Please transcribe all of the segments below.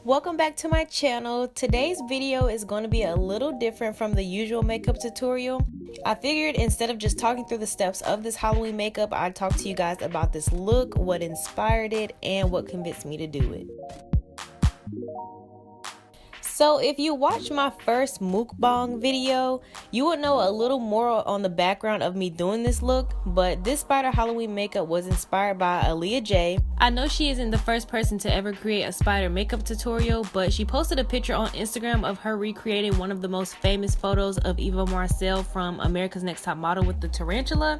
Welcome back to my channel. Today's video is going to be a little different from the usual makeup tutorial. I figured instead of just talking through the steps of this Halloween makeup, I'd talk to you guys about this look, what inspired it, and what convinced me to do it. So if you watched my first mukbang video, you would know a little more on the background of me doing this look, but this spider Halloween makeup was inspired by Aaliyah J. I know she isn't the first person to ever create a spider makeup tutorial, but she posted a picture on Instagram of her recreating one of the most famous photos of Eva Marcel from America's Next Top Model with the tarantula.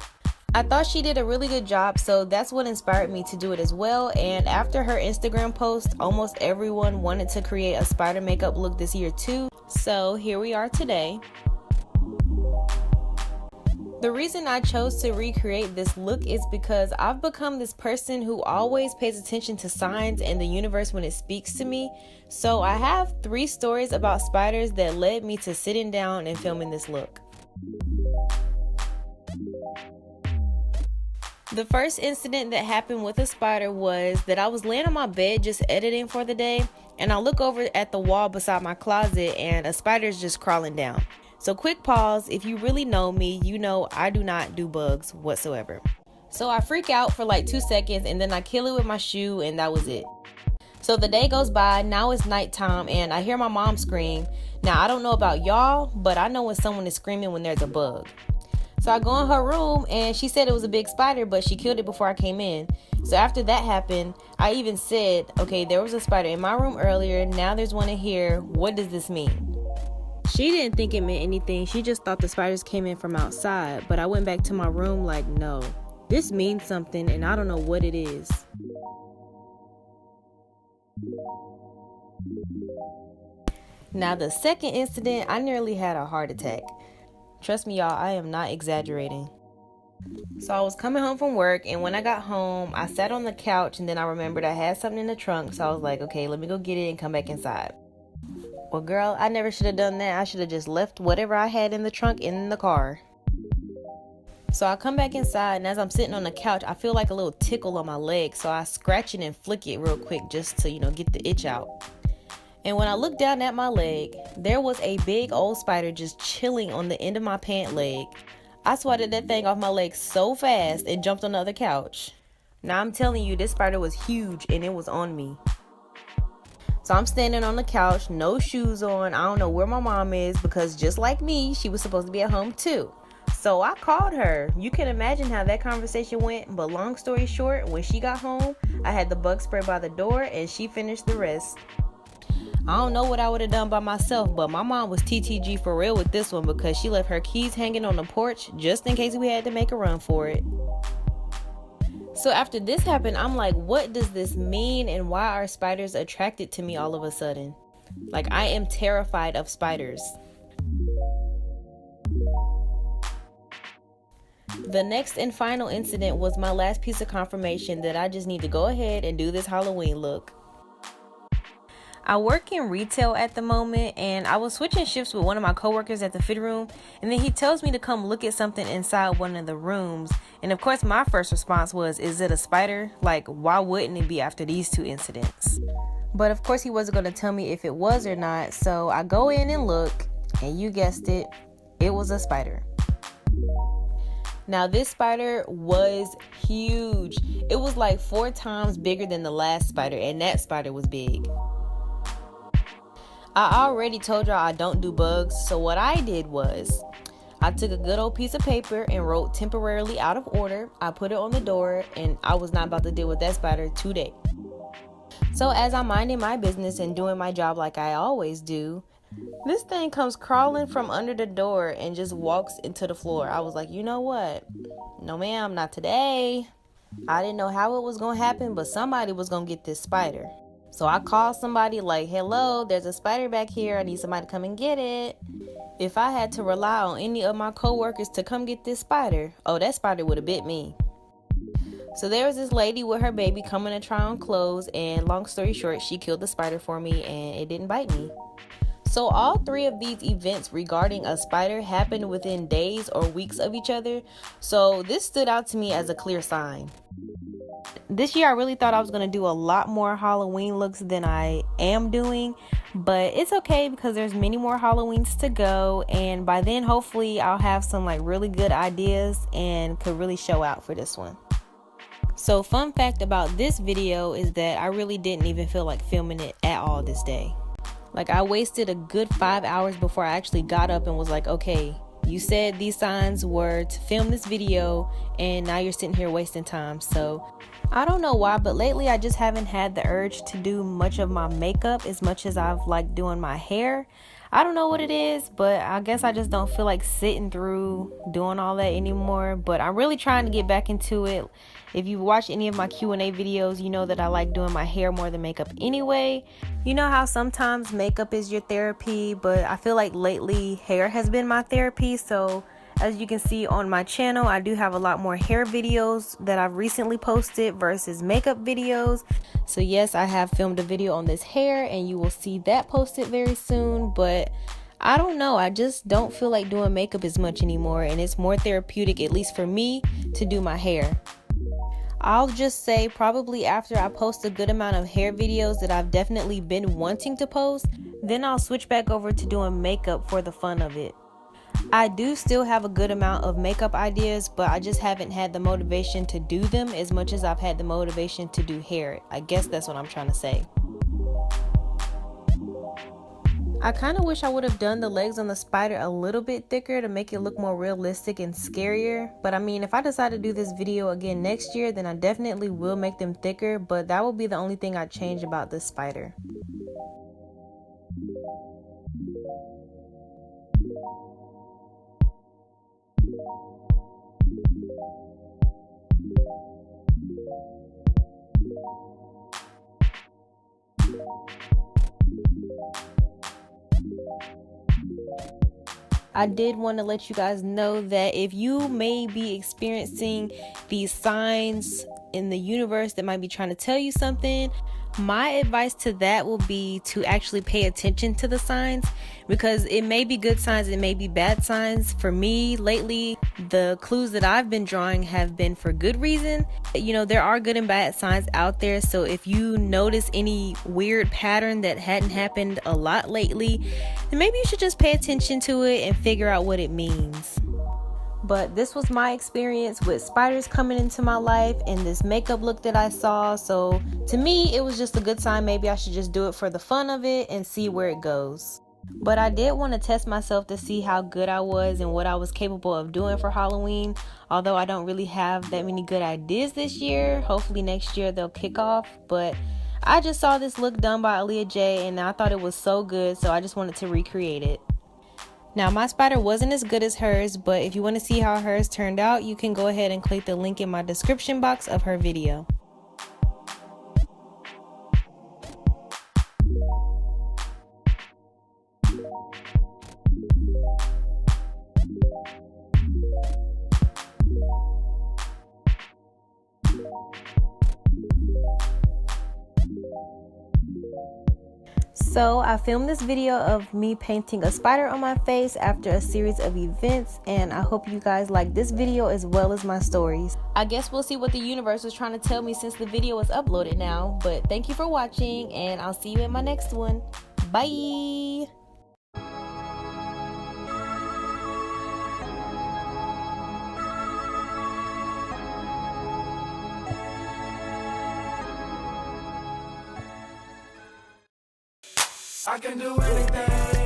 I thought she did a really good job, so that's what inspired me to do it as well. And after her Instagram post, almost everyone wanted to create a spider makeup look this year too. So here we are today. The reason I chose to recreate this look is because I've become this person who always pays attention to signs and the universe when it speaks to me. So I have 3 stories about spiders that led me to sitting down and filming this look. The first incident that happened with a spider was that I was laying on my bed just editing for the day, and I look over at the wall beside my closet and a spider's just crawling down. So quick pause, if you really know me, you know I do not do bugs whatsoever. So I freak out for like 2 seconds and then I kill it with my shoe, and that was it. So the day goes by, now it's nighttime, and I hear my mom scream. Now I don't know about y'all, but I know when someone is screaming when there's a bug. So I go in her room and she said it was a big spider, but she killed it before I came in. So after that happened, I even said, okay, there was a spider in my room earlier, now there's one in here, what does this mean? She didn't think it meant anything, she just thought the spiders came in from outside, but I went back to my room like, no, this means something and I don't know what it is. Now the second incident, I nearly had a heart attack. Trust me, y'all, I am not exaggerating. So I was coming home from work, and when I got home, I sat on the couch, and then I remembered I had something in the trunk, so I was like, okay, let me go get it and come back inside. Well, girl, I never should have done that. I should have just left whatever I had in the trunk in the car. So I come back inside, and as I'm sitting on the couch, I feel like a little tickle on my leg, so I scratch it and flick it real quick just to, get the itch out. And when I looked down at my leg, there was a big old spider just chilling on the end of my pant leg. I swatted that thing off my leg so fast and jumped on the other couch. Now I'm telling you, this spider was huge and it was on me. So I'm standing on the couch, no shoes on. I don't know where my mom is because just like me, she was supposed to be at home too. So I called her. You can imagine how that conversation went, but long story short, when she got home, I had the bug spray by the door and she finished the rest. I don't know what I would have done by myself, but my mom was TTG for real with this one because she left her keys hanging on the porch just in case we had to make a run for it. So after this happened, I'm like, what does this mean and why are spiders attracted to me all of a sudden? Like, I am terrified of spiders. The next and final incident was my last piece of confirmation that I just need to go ahead and do this Halloween look. I work in retail at the moment, and I was switching shifts with one of my coworkers at the fit room, and then he tells me to come look at something inside one of the rooms. And of course my first response was, is it a spider? Like, why wouldn't it be after these 2 incidents? But of course he wasn't going to tell me if it was or not, so I go in and look, and you guessed it, it was a spider. Now this spider was huge. It was like 4 times bigger than the last spider, and that spider was big. I already told y'all I don't do bugs, so what I did was I took a good old piece of paper and wrote temporarily out of order. I put it on the door, and I was not about to deal with that spider today. So as I'm minding my business and doing my job like I always do, this thing comes crawling from under the door and just walks into the floor. I was like, you know what? No ma'am, not today. I didn't know how it was going to happen, but somebody was going to get this spider. So I called somebody like, hello, there's a spider back here. I need somebody to come and get it. If I had to rely on any of my coworkers to come get this spider, oh, that spider would have bit me. So there was this lady with her baby coming to try on clothes, and long story short, she killed the spider for me and it didn't bite me. So all 3 of these events regarding a spider happened within days or weeks of each other. So this stood out to me as a clear sign. This year I really thought I was going to do a lot more Halloween looks than I am doing, but it's okay because there's many more Halloweens to go, and by then hopefully I'll have some like really good ideas and could really show out for this one. So fun fact about this video is that I really didn't even feel like filming it at all this day. Like, I wasted a good 5 hours before I actually got up and was like, okay, you said these signs were to film this video and now you're sitting here wasting time. So I don't know why, but lately I just haven't had the urge to do much of my makeup as much as I've liked doing my hair. I don't know what it is, but I guess I just don't feel like sitting through doing all that anymore. But I'm really trying to get back into it. If you've watched any of my Q&A videos, you know that I like doing my hair more than makeup anyway. You know how sometimes makeup is your therapy, but I feel like lately hair has been my therapy. So as you can see on my channel, I do have a lot more hair videos that I've recently posted versus makeup videos. So yes, I have filmed a video on this hair and you will see that posted very soon, but I don't know, I just don't feel like doing makeup as much anymore, and it's more therapeutic, at least for me, to do my hair. I'll just say probably after I post a good amount of hair videos that I've definitely been wanting to post, then I'll switch back over to doing makeup for the fun of it. I do still have a good amount of makeup ideas, but I just haven't had the motivation to do them as much as I've had the motivation to do hair. I guess that's what I'm trying to say. I kind of wish I would have done the legs on the spider a little bit thicker to make it look more realistic and scarier. But I mean, if I decide to do this video again next year, then I definitely will make them thicker, but that will be the only thing I change about this spider. I did want to let you guys know that if you may be experiencing these signs in the universe that might be trying to tell you something, my advice to that will be to actually pay attention to the signs, because it may be good signs, it may be bad signs. For me lately, the clues that I've been drawing have been for good reason. You know, there are good and bad signs out there, so if you notice any weird pattern that hadn't happened a lot lately, then maybe you should just pay attention to it and figure out what it means. But this was my experience with spiders coming into my life and this makeup look that I saw. So to me, it was just a good sign. Maybe I should just do it for the fun of it and see where it goes. But I did want to test myself to see how good I was and what I was capable of doing for Halloween. Although I don't really have that many good ideas this year. Hopefully next year they'll kick off. But I just saw this look done by Aaliyah J and I thought it was so good. So I just wanted to recreate it. Now, my spider wasn't as good as hers, but if you want to see how hers turned out, you can go ahead and click the link in my description box of her video. So I filmed this video of me painting a spider on my face after a series of events, and I hope you guys like this video as well as my stories. I guess we'll see what the universe was trying to tell me since the video was uploaded now, but thank you for watching and I'll see you in my next one. Bye! I can do anything.